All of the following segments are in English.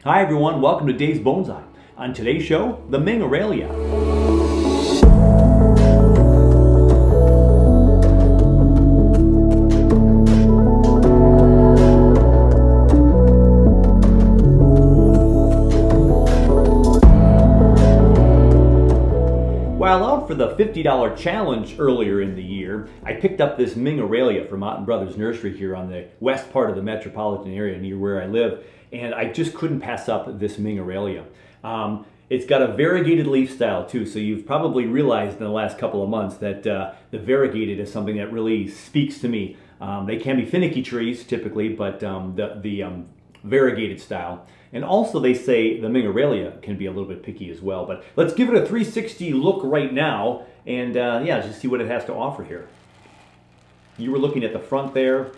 Hi everyone, welcome to Dave's Bonsai. On today's show, the Ming Aralia. While out for the $50 challenge earlier in the year, I picked up this Ming Aralia from Otten Brothers Nursery here on the west part of the metropolitan area near where I live, and I just couldn't pass up this Ming Aralia. It's got a variegated leaf style too, so you've probably realized in the last couple of months that the variegated is something that really speaks to me. They can be finicky trees typically, but the variegated style. And also they say the Ming Aralia can be a little bit picky as well. But let's give it a 360 look right now and yeah, just see what it has to offer here. You were looking at the front there.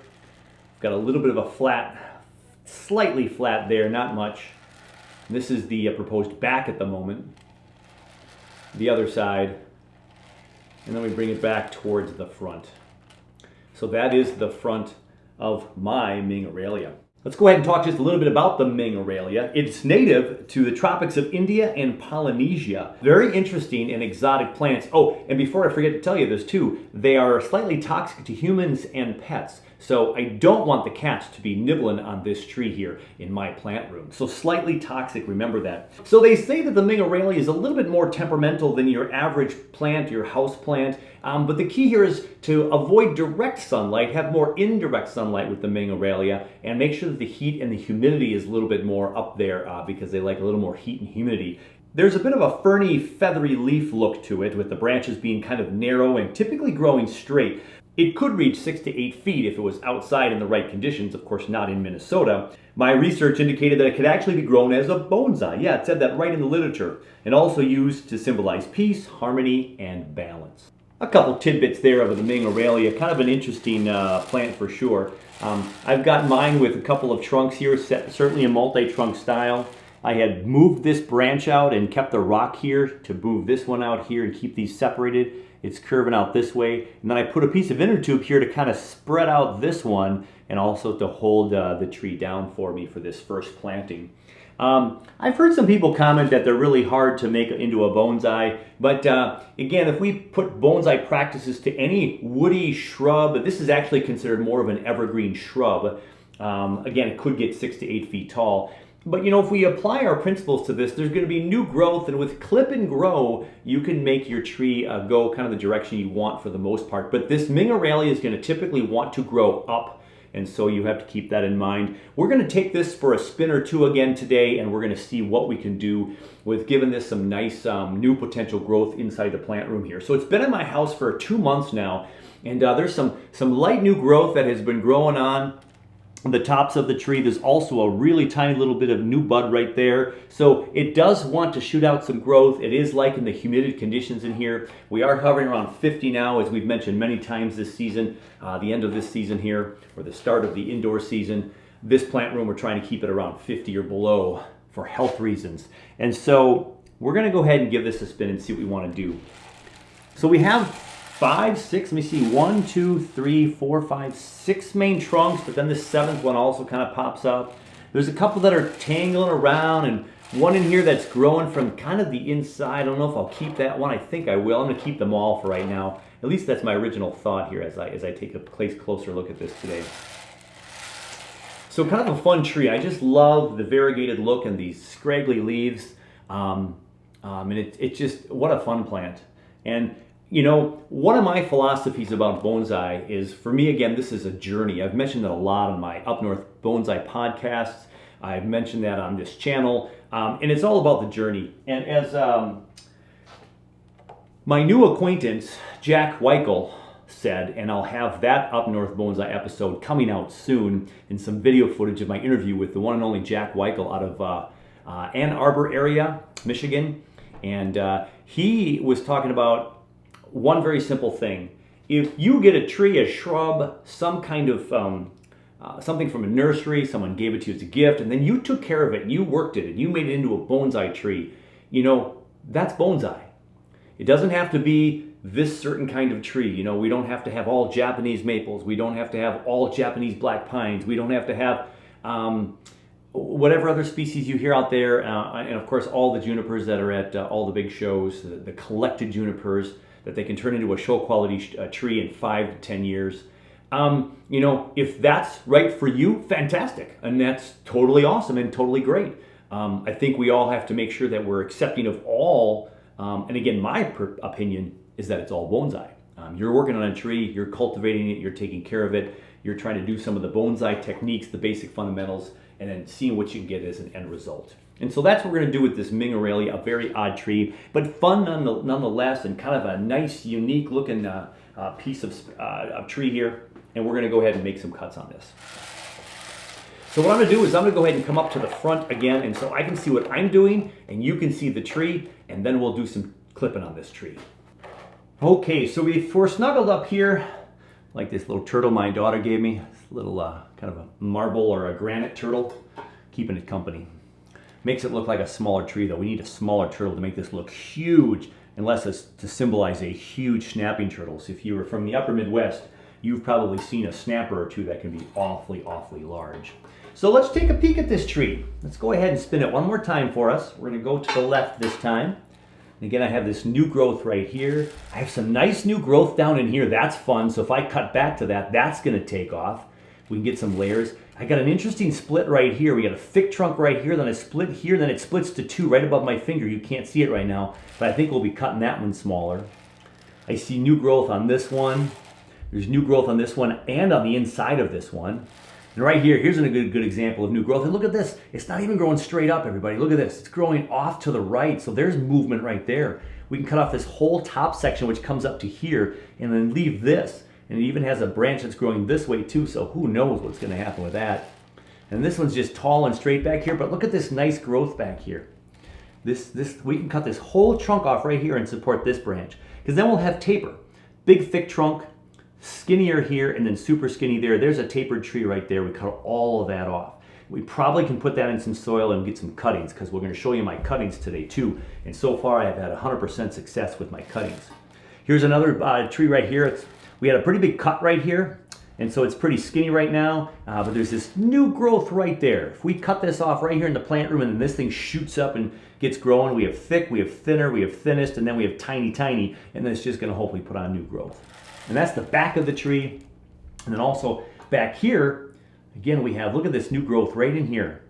Got a little bit of a flat, slightly flat there, not much. This is the proposed back at the moment. The other side. And then we bring it back towards the front. So that is the front of my Ming Aralia. Let's go ahead and talk just a little bit about the Ming Aralia. It's native to the tropics of India and Polynesia. Very interesting and exotic plants. Oh, and before I forget to tell you this too, they are slightly toxic to humans and pets. So I don't want the cats to be nibbling on this tree here in my plant room. So slightly toxic, remember that. So they say that the Ming Aralia is a little bit more temperamental than your average plant, your house plant. But the key here is to avoid direct sunlight, have more indirect sunlight with the Ming Aralia, and make sure that the heat and the humidity is a little bit more up there because they like a little more heat and humidity. There's a bit of a ferny, feathery leaf look to it, with the branches being kind of narrow and typically growing straight. It could reach 6 to 8 feet if it was outside in the right conditions, of course not in Minnesota. My research indicated that it could actually be grown as a bonsai. Yeah, it said that right in the literature. And also used to symbolize peace, harmony, and balance. A couple tidbits there of the Ming Aralia, kind of an interesting plant for sure. I've got mine with a couple of trunks here, certainly a multi-trunk style. I had moved this branch out and kept the rock here to move this one out here and keep these separated. It's curving out this way. And then I put a piece of inner tube here to kind of spread out this one and also to hold the tree down for me for this first planting. I've heard some people comment that they're really hard to make into a bonsai, but again, if we put bonsai practices to any woody shrub, this is actually considered more of an evergreen shrub. Again, it could get 6 to 8 feet tall. But you know, if we apply our principles to this, there's going to be new growth, and with clip and grow, you can make your tree go kind of the direction you want for the most part. But this Ming Aralia is going to typically want to grow up, and so you have to keep that in mind. We're going to take this for a spin or two again today, and we're going to see what we can do with giving this some nice new potential growth inside the plant room here. So it's been in my house for 2 months now, and there's some light new growth that has been growing on the tops of the tree. There's also a really tiny little bit of new bud right there. So it does want to shoot out some growth. It is liking the humid conditions in here. We are hovering around 50 now, as we've mentioned many times this season, the end of this season here, or the start of the indoor season. This plant room, we're trying to keep it around 50 or below for health reasons. And so we're going to go ahead and give this a spin and see what we want to do. So we have 5, 6, let me see, 1, 2, 3, 4, 5, 6 main trunks, but then the 7th one also kind of pops up. There's a couple that are tangling around, and one in here that's growing from kind of the inside. I don't know if I'll keep that one. I think I will. I'm going to keep them all for right now. At least that's my original thought here as I take a closer look at this today. So kind of a fun tree. I just love the variegated look and these scraggly leaves. And it's just, what a fun plant. And you know, one of my philosophies about bonsai is, for me, again, this is a journey. I've mentioned that a lot on my Up North Bonsai podcasts. I've mentioned that on this channel. And it's all about the journey. And as my new acquaintance, Jack Weichel, said, and I'll have that Up North Bonsai episode coming out soon, and some video footage of my interview with the one and only Jack Weichel out of Ann Arbor area, Michigan. And he was talking about one very simple thing. If you get a tree, a shrub, some kind of something from a nursery, someone gave it to you as a gift, and then you took care of it, and you worked it, and you made it into a bonsai tree, you know, that's bonsai. It doesn't have to be this certain kind of tree. You know, we don't have to have all Japanese maples. We don't have to have all Japanese black pines. We don't have to have whatever other species you hear out there, and of course all the junipers that are at all the big shows, the collected junipers that they can turn into a show quality tree in 5 to 10 years. You know, if that's right for you, fantastic, and that's totally awesome and totally great. I think we all have to make sure that we're accepting of all, and again, my opinion is that it's all bonsai. You're working on a tree, you're cultivating it, you're taking care of it, you're trying to do some of the bonsai techniques, the basic fundamentals, and then seeing what you can get as an end result. And so that's what we're going to do with this Ming Aralia, a very odd tree, but fun nonetheless, and kind of a nice, unique looking piece of tree here. And we're going to go ahead and make some cuts on this. So what I'm going to do is I'm going to go ahead and come up to the front again, and so I can see what I'm doing, and you can see the tree, and then we'll do some clipping on this tree. Okay, so we're snuggled up here, like this little turtle my daughter gave me, this little kind of a marble or a granite turtle, keeping it company. Makes it look like a smaller tree though. We need a smaller turtle to make this look huge, unless it's to symbolize a huge snapping turtle. So if you were from the upper Midwest, you've probably seen a snapper or two that can be awfully, awfully large. So let's take a peek at this tree. Let's go ahead and spin it one more time for us. We're going to go to the left this time. And again, I have this new growth right here. I have some nice new growth down in here. That's fun. So if I cut back to that, that's going to take off. We can get some layers. I got an interesting split right here. We got a thick trunk right here, then a split here, then it splits to two right above my finger. You can't see it right now, but I think we'll be cutting that one smaller. I see new growth on this one. There's new growth on this one and on the inside of this one. And right here, here's a good example of new growth. And look at this. It's not even growing straight up, everybody. Look at this. It's growing off to the right. So there's movement right there. We can cut off this whole top section, which comes up to here, and then leave this. And it even has a branch that's growing this way too, so who knows what's going to happen with that. And this one's just tall and straight back here, but look at this nice growth back here. We can cut this whole trunk off right here and support this branch, because then we'll have taper. Big thick trunk, skinnier here, and then super skinny there. There's a tapered tree right there. We cut all of that off. We probably can put that in some soil and get some cuttings, because we're going to show you my cuttings today too. And so far I've had 100% success with my cuttings. Here's another tree right here. We had a pretty big cut right here, and so it's pretty skinny right now, but there's this new growth right there. If we cut this off right here in the plant room and then this thing shoots up and gets growing, we have thick, we have thinner, we have thinnest, and then we have tiny, tiny, and then it's just going to hopefully put on new growth. And that's the back of the tree. And then also back here, again, we have, look at this new growth right in here,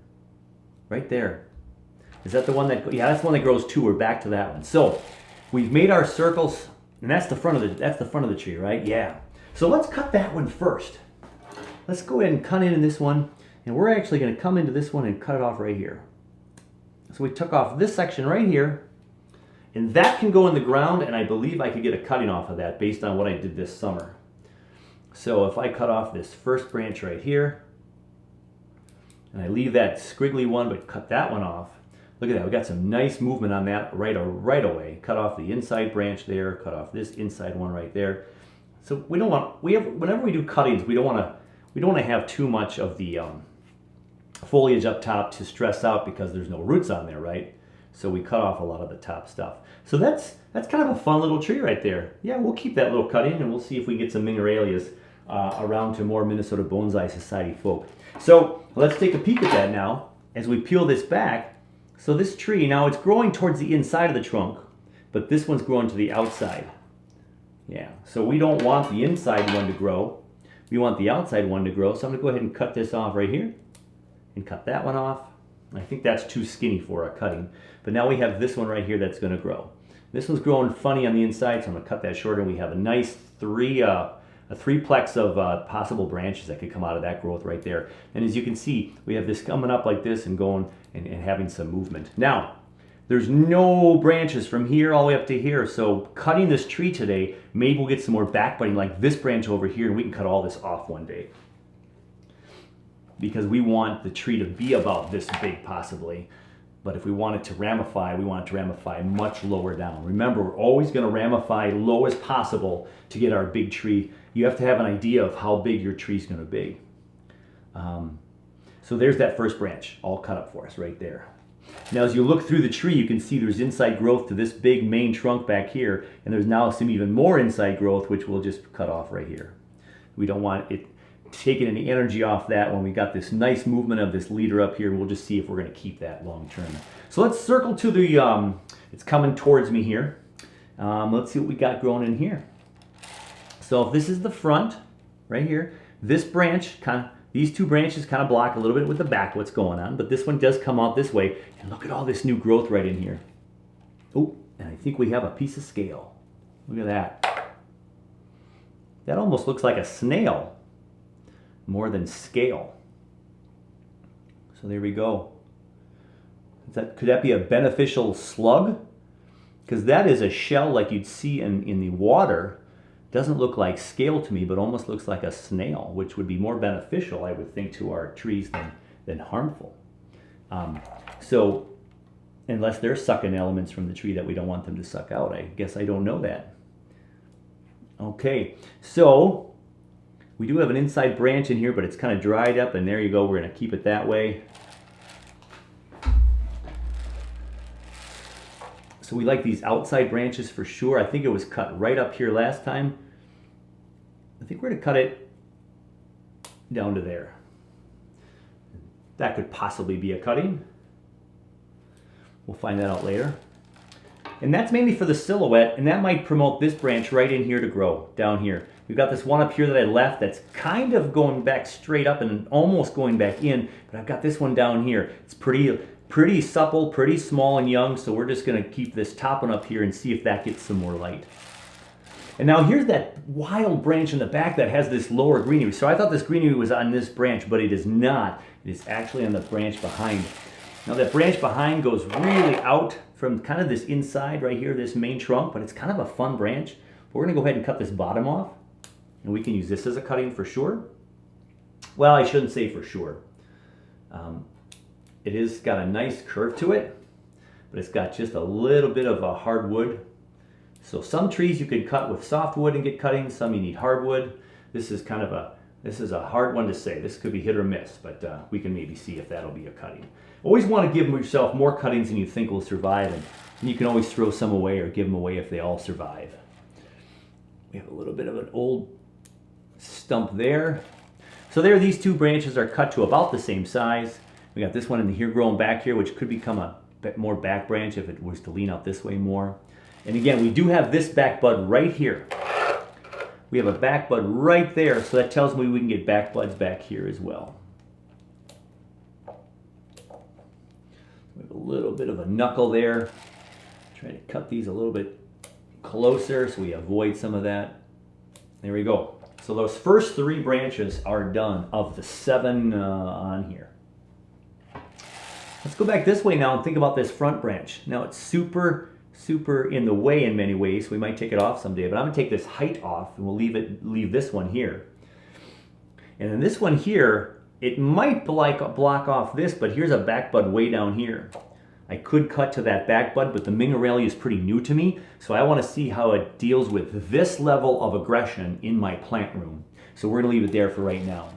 right there. Is that the one that, yeah, that's the one that grows too. We're back to that one. So we've made our circles. And that's the front of the tree, right? Yeah. So let's cut that one first. Let's go ahead and cut in this one, and we're actually going to come into this one and cut it off right here. So we took off this section right here, and that can go in the ground, and I believe I could get a cutting off of that based on what I did this summer. So if I cut off this first branch right here, and I leave that squiggly one, but cut that one off, look at that, we got some nice movement on that right away. Cut off the inside branch there, cut off this inside one right there. So we don't want, whenever we do cuttings, we don't want to have too much of the foliage up top to stress out, because there's no roots on there, right? So we cut off a lot of the top stuff. So that's kind of a fun little tree right there. Yeah, we'll keep that little cut in, and we'll see if we get some Ming Aralias around to more Minnesota Bonsai Society folk. So let's take a peek at that now as we peel this back. So this tree, now it's growing towards the inside of the trunk, but this one's growing to the outside. Yeah, so we don't want the inside one to grow. We want the outside one to grow. So I'm going to go ahead and cut this off right here and cut that one off. I think that's too skinny for a cutting. But now we have this one right here that's going to grow. This one's growing funny on the inside, so I'm going to cut that shorter. We have a nice threeplex of possible branches that could come out of that growth right there. And as you can see, we have this coming up like this and going and having some movement. Now, there's no branches from here all the way up to here, so cutting this tree today, maybe we'll get some more back budding like this branch over here, and we can cut all this off one day. Because we want the tree to be about this big possibly. But if we want it to ramify, we want it to ramify much lower down. Remember, we're always going to ramify low as possible to get our big tree. You have to have an idea of how big your tree is going to be. So there's that first branch all cut up for us right there. Now as you look through the tree, you can see there's inside growth to this big main trunk back here, and there's now some even more inside growth, which we'll just cut off right here. We don't want it taking any energy off that when we got this nice movement of this leader up here. We'll just see if we're going to keep that long term. So let's circle to the, it's coming towards me here. Let's see what we got growing in here. So if this is the front, right here, this branch these two branches kind of block a little bit with the back what's going on, but this one does come out this way, and look at all this new growth right in here. Oh, and I think we have a piece of scale. Look at that. That almost looks like a snail more than scale. So there we go. Could that be a beneficial slug? Because that is a shell like you'd see in the water. Doesn't look like scale to me, but almost looks like a snail, which would be more beneficial, I would think, to our trees than harmful. So unless they're sucking elements from the tree that we don't want them to suck out, I guess I don't know that. Okay, so we do have an inside branch in here, but it's kind of dried up, and there you go. We're going to keep it that way. So we like these outside branches for sure. I think it was cut right up here last time. I think we're going to cut it down to there. That could possibly be a cutting. We'll find that out later. And that's mainly for the silhouette, and that might promote this branch right in here to grow, down here. We've got this one up here that I left that's kind of going back straight up and almost going back in, but I've got this one down here. It's pretty supple, pretty small and young, so we're just going to keep this top one up here and see if that gets some more light. And now here's that wild branch in the back that has this lower greenery. So I thought this greenery was on this branch, but it is not. It is actually on the branch behind. Now that branch behind goes really out from kind of this inside right here, this main trunk, but it's kind of a fun branch. We're going to go ahead and cut this bottom off, and we can use this as a cutting for sure. Well, I shouldn't say for sure. It is got a nice curve to it, but it's got just a little bit of a hardwood. So some trees you can cut with softwood and get cuttings, some you need hardwood. This is a hard one to say. This could be hit or miss, but we can maybe see if that'll be a cutting. Always want to give yourself more cuttings than you think will survive, and you can always throw some away or give them away if they all survive. We have a little bit of an old stump there. So there, these two branches are cut to about the same size. We got this one in here growing back here, which could become a bit more back branch if it was to lean out this way more. And again, we do have this back bud right here. We have a back bud right there, so that tells me we can get back buds back here as well. We have a little bit of a knuckle there. Try to cut these a little bit closer so we avoid some of that. There we go. So those first 3 branches are done of the 7 on here. Let's go back this way now and think about this front branch. Now it's super in the way in many ways. We might take it off someday, but I'm gonna take this height off and we'll leave this one here. And then this one here, it might block off this, but here's a back bud way down here. I could cut to that back bud, but the Ming Aralia is pretty new to me, so I want to see how it deals with this level of aggression in my plant room. So we're gonna leave it there for right now.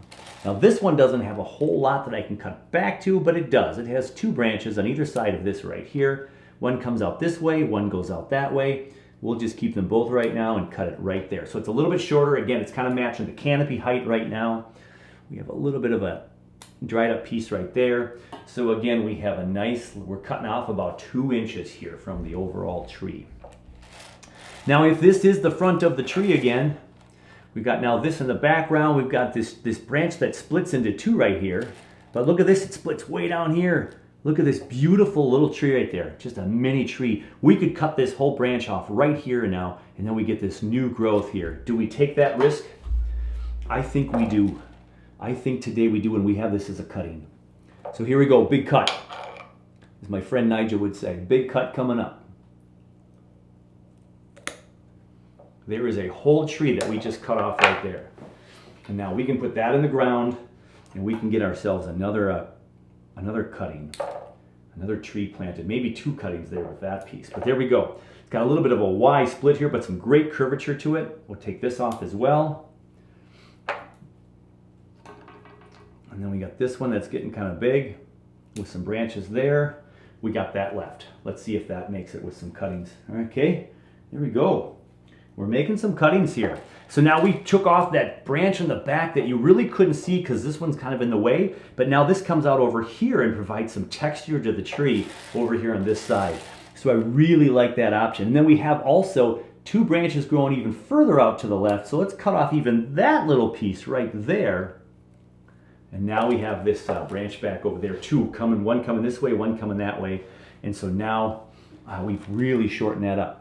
Now this one doesn't have a whole lot that I can cut back to, but it does. It has 2 branches on either side of this right here. One comes out this way, one goes out that way. We'll just keep them both right now and cut it right there. So it's a little bit shorter. Again, it's kind of matching the canopy height right now. We have a little bit of a dried up piece right there. So again, we have a nice, we're cutting off about 2 inches here from the overall tree. Now if this is the front of the tree again, we've got now this in the background. We've got this branch that splits into 2 right here. But look at this, it splits way down here. Look at this beautiful little tree right there, just a mini tree. We could cut this whole branch off right here now, and then we get this new growth here. Do we take that risk? I think we do. I think today we do, and we have this as a cutting. So here we go, big cut. As my friend Nigel would say, big cut coming up. There is a whole tree that we just cut off right there. And now we can put that in the ground, and we can get ourselves another cutting, another tree planted, maybe 2 cuttings there with that piece. But there we go. It's got a little bit of a Y split here, but some great curvature to it. We'll take this off as well. And then we got this one that's getting kind of big with some branches there. We got that left. Let's see if that makes it with some cuttings. Okay, there we go. We're making some cuttings here. So now we took off that branch in the back that you really couldn't see because this one's kind of in the way, but now this comes out over here and provides some texture to the tree over here on this side. So I really like that option. And then we have also 2 branches growing even further out to the left. So let's cut off even that little piece right there. And now we have this branch back over there too, one coming this way, one coming that way. And so now we've really shortened that up.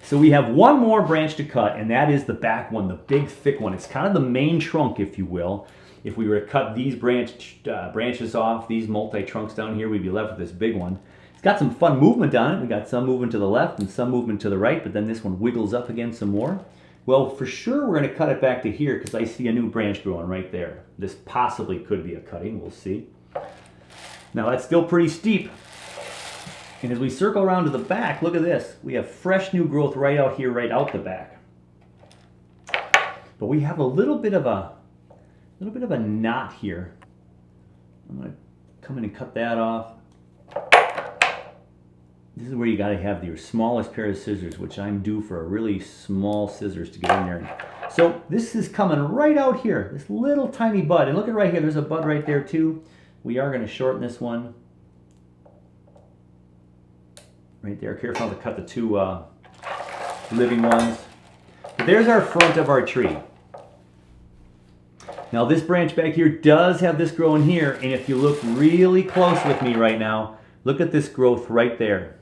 So we have one more branch to cut, and that is the back one, the big thick one. It's kind of the main trunk, if you will. If we were to cut these branches off, these multi-trunks down here, we'd be left with this big one. It's got some fun movement on it. We got some movement to the left and some movement to the right, but then this one wiggles up again some more. Well, for sure we're going to cut it back to here because I see a new branch growing right there. This possibly could be a cutting, we'll see. Now that's still pretty steep. And as we circle around to the back, look at this. We have fresh new growth right out here, right out the back. But we have a little bit of a knot here. I'm going to come in and cut that off. This is where you got to have your smallest pair of scissors, which I'm due for a really small scissors to get in there. So this is coming right out here, this little tiny bud. And look at right here, there's a bud right there too. We are going to shorten this one. Right there, careful not to cut the 2 living ones. But there's our front of our tree. Now this branch back here does have this growing here, and if you look really close with me right now, look at this growth right there.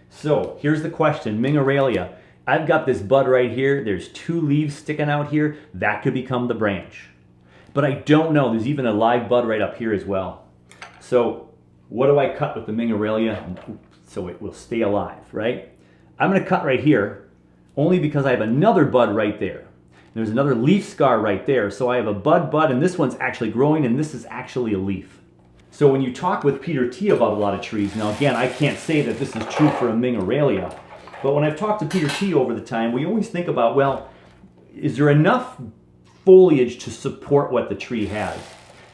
So here's the question, Ming Aralia. I've got this bud right here. There's 2 leaves sticking out here. That could become the branch. But I don't know. There's even a live bud right up here as well. So what do I cut with the Ming Aralia so it will stay alive, right? I'm going to cut right here only because I have another bud right there. There's another leaf scar right there. So I have a bud, and this one's actually growing, and this is actually a leaf. So when you talk with Peter T about a lot of trees, now again, I can't say that this is true for a Ming Aralia, but when I've talked to Peter T over the time, we always think about, well, is there enough foliage to support what the tree has?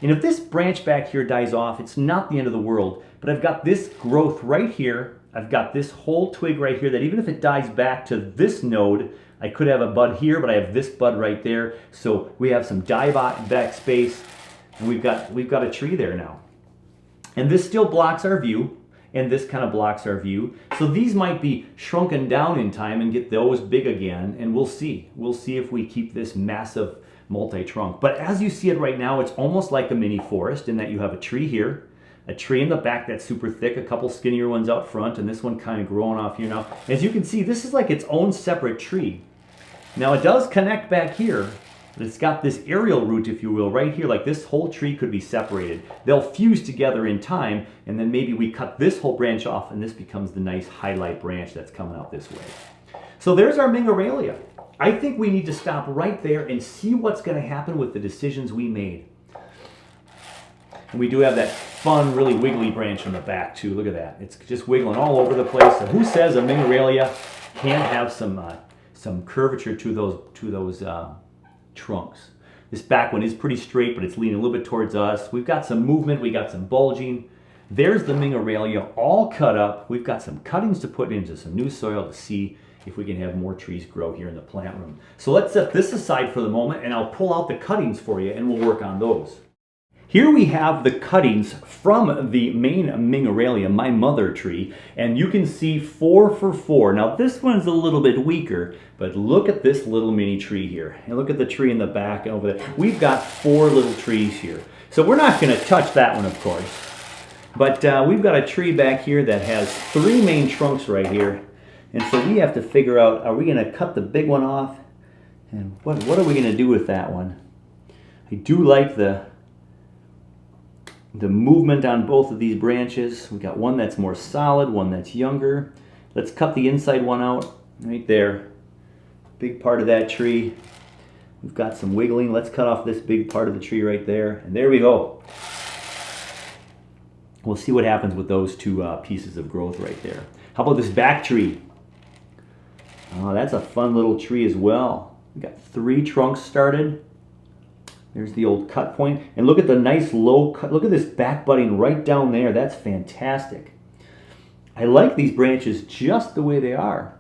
And if this branch back here dies off, it's not the end of the world, but I've got this growth right here, I've got this whole twig right here that even if it dies back to this node, I could have a bud here, but I have this bud right there, so we have some dieback space, and we've got a tree there now. And this still blocks our view, and this kind of blocks our view. So these might be shrunken down in time and get those big again, and we'll see. We'll see if we keep this massive multi-trunk. But as you see it right now, it's almost like a mini forest in that you have a tree here, a tree in the back that's super thick, a couple skinnier ones out front, and this one kind of growing off here now. As you can see, this is like its own separate tree. Now it does connect back here, but it's got this aerial root, if you will, right here. Like this whole tree could be separated. They'll fuse together in time, and then maybe we cut this whole branch off, and this becomes the nice highlight branch that's coming out this way. So there's our Ming Aralia. I think we need to stop right there and see what's going to happen with the decisions we made. And we do have that fun, really wiggly branch in the back too. Look at that. It's just wiggling all over the place. So who says a Ming Aralia can't have some curvature to those trunks? This back one is pretty straight, but it's leaning a little bit towards us. We've got some movement, we got some bulging. There's the Ming Aralia all cut up. We've got some cuttings to put into some new soil to see if we can have more trees grow here in the plant room. So let's set this aside for the moment, and I'll pull out the cuttings for you and we'll work on those. Here we have the cuttings from the main Ming Aralia, my mother tree, and you can see 4 for 4. Now this one's a little bit weaker, but look at this little mini tree here. And look at the tree in the back over there. We've got 4 little trees here. So we're not going to touch that one, of course. But we've got a tree back here that has 3 main trunks right here. And so we have to figure out, are we going to cut the big one off? And what are we going to do with that one? I do like the movement on both of these branches. We've got one that's more solid, one that's younger. Let's cut the inside one out right there. Big part of that tree. We've got some wiggling. Let's cut off this big part of the tree right there. And there we go. We'll see what happens with those 2 pieces of growth right there. How about this back tree? Oh, that's a fun little tree as well. We've got 3 trunks started. There's the old cut point. And look at the nice low cut. Look at this back budding right down there. That's fantastic. I like these branches just the way they are.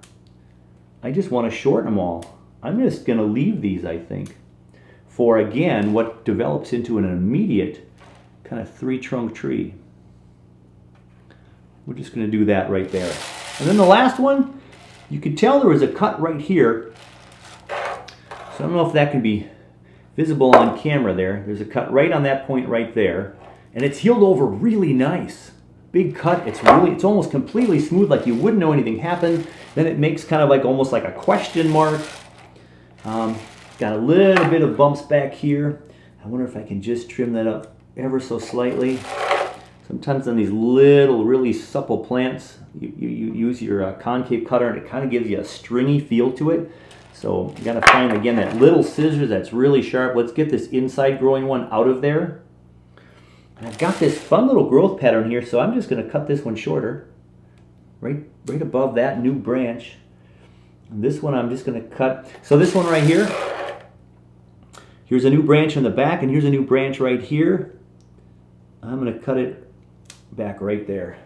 I just want to shorten them all. I'm just going to leave these, I think, for, again, what develops into an immediate kind of three-trunk tree. We're just going to do that right there. And then the last one, you could tell there was a cut right here. So I don't know if that can be visible on camera there. There's a cut right on that point right there. And it's healed over really nice. Big cut. It's almost completely smooth, like you wouldn't know anything happened. Then it makes kind of like almost like a question mark. Got a little bit of bumps back here. I wonder if I can just trim that up ever so slightly. Sometimes on these little, really supple plants, you use your concave cutter and it kind of gives you a stringy feel to it. So you got to find, again, that little scissors that's really sharp. Let's get this inside growing one out of there. And I've got this fun little growth pattern here, so I'm just going to cut this one shorter. Right above that new branch. And this one I'm just going to cut. So this one right here, here's a new branch in the back, and here's a new branch right here. I'm going to cut it back right there.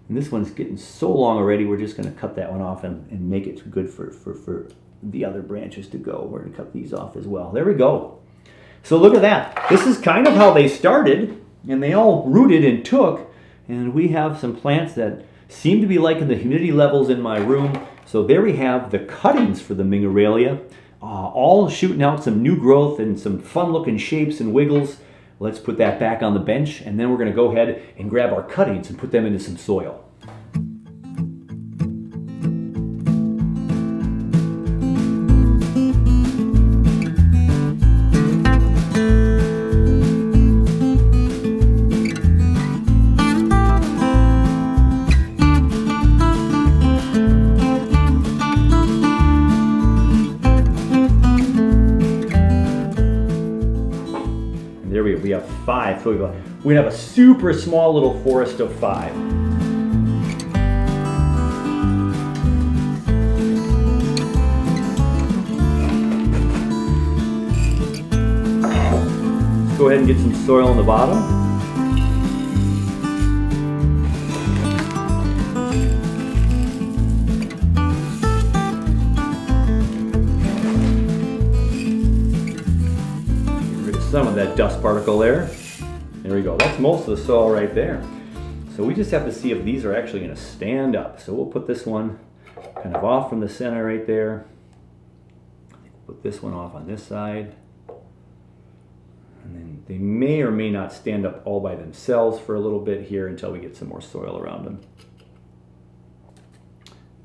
And this one's getting so long already, we're just going to cut that one off and make it good for the other branches to go. We're going to cut these off as well. There we go. So look at that. This is kind of how they started, and they all rooted and took. And we have some plants that seem to be liking the humidity levels in my room. So there we have the cuttings for the Ming Aralia, all shooting out some new growth and some fun looking shapes and wiggles. Let's put that back on the bench, and then we're going to go ahead and grab our cuttings and put them into some soil. There we have 5. So we're going to have a super small little forest of 5. Let's go ahead and get some soil on the bottom. Some of that dust particle there. There we go. That's most of the soil right there. So we just have to see if these are actually going to stand up. So we'll put this one kind of off from the center right there. Put this one off on this side. And then they may or may not stand up all by themselves for a little bit here until we get some more soil around them.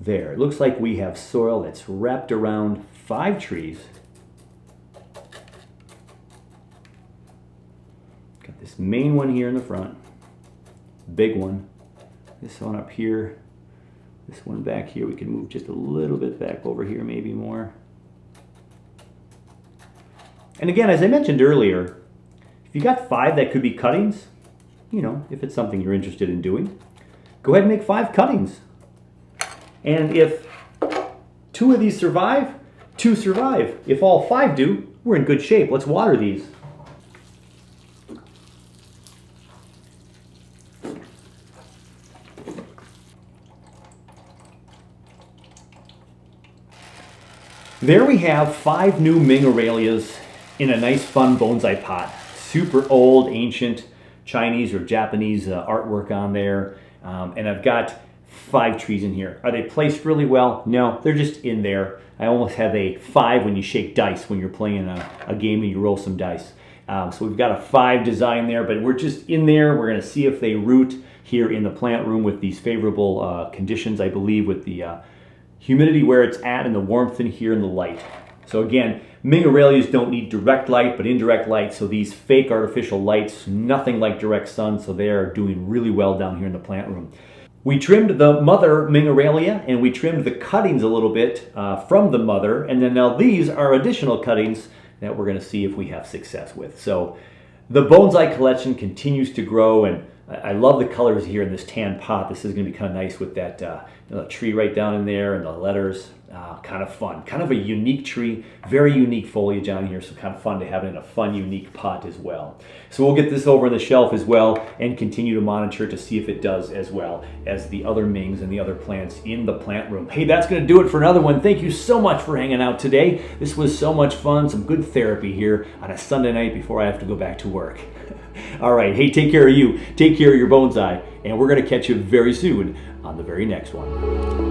There. It looks like we have soil that's wrapped around 5 trees. This main one here in the front, big one, this one up here, this one back here, we can move just a little bit back over here, maybe more. And again, as I mentioned earlier, if you got 5 that could be cuttings, you know, if it's something you're interested in doing, go ahead and make 5 cuttings. And if 2 of these survive, 2 survive. If all 5 do, we're in good shape. Let's water these. There we have 5 new Ming Aralias in a nice fun bonsai pot. Super old, ancient Chinese or Japanese artwork on there. And I've got 5 trees in here. Are they placed really well? No, they're just in there. I almost have a 5 when you shake dice when you're playing a game and you roll some dice. So we've got a 5 design there, but we're just in there. We're going to see if they root here in the plant room with these favorable conditions, I believe, with the humidity where it's at and the warmth in here and the light. So again, Ming Aralias don't need direct light, but indirect light. So these fake artificial lights, nothing like direct sun. So they are doing really well down here in the plant room. We trimmed the mother Ming Aralia and we trimmed the cuttings a little bit from the mother. And then now these are additional cuttings that we're going to see if we have success with. So the bonsai collection continues to grow, and I love the colors here in this tan pot. This is going to be kind of nice with that tree right down in there and the letters. Kind of fun. Kind of a unique tree. Very unique foliage on here, so kind of fun to have it in a fun, unique pot as well. So we'll get this over on the shelf as well and continue to monitor to see if it does as well as the other Mings and the other plants in the plant room. Hey, that's going to do it for another one. Thank you so much for hanging out today. This was so much fun. Some good therapy here on a Sunday night before I have to go back to work. All right, hey, take care of you, take care of your bonsai, and we're going to catch you very soon on the very next one.